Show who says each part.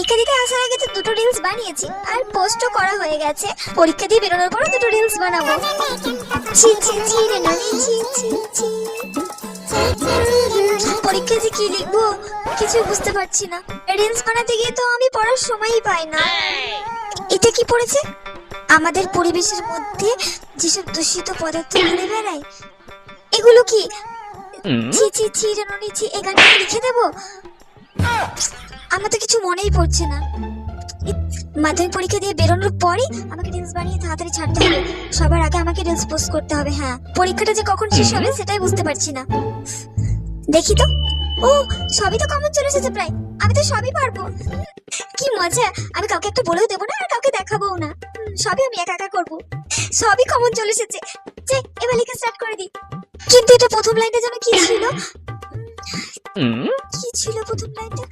Speaker 1: পরীক্ষা দিতে আসার আগে তো দুটো রিলস বানিয়েছি আর পোস্টও করা হয়ে গেছে। পরীক্ষা দিয়ে বেরোনোর পর দুটো রিলস বানাবো। ছি ছি ছি রে ননি, ছি ছি ছি। পরীক্ষা যে কি লিখবো কিছু বুঝতে পারছি না। রিলস বানাতে গিয়ে তো আমি পড়ার সময়ই পাই না। এটা কি পড়েছে? আমাদের পরিবেশের মধ্যে যেসব দূষিত পদার্থ ঘুরে বেড়ায় এগুলো কি? ছি ছি ছি রে ননি, ছি। এই গানটা লিখে দেবো? আমার তো কিছু মনেই পড়ছে না। মাধ্যমিক পরীক্ষা দিয়ে বেরোনোর পরই আমাকে রিলস বানিয়ে তাড়াতাড়ি ছাড়তে হবে। সবার আগে আমাকে রিলস পোস্ট করতে হবে। হ্যাঁ, পরীক্ষাটা যে কখন শেষ হবে সেটাই বুঝতে পারছি না। দেখি তো। ও, সবই তো কমন চলে এসেছে প্রায়। আমি তো সবই পারবো। কি মজা! আমি কাউকে একটা বলেও দেবো না আর কাউকে দেখাবোও না। সবই আমি একা একা করবো। সবই কমন চলে এসেছে। যে এবার লেখা স্টার্ট করে দিই। কিন্তু এটা প্রথম লাইনটা যেন কি ছিল? কি ছিল প্রথম লাইনটা?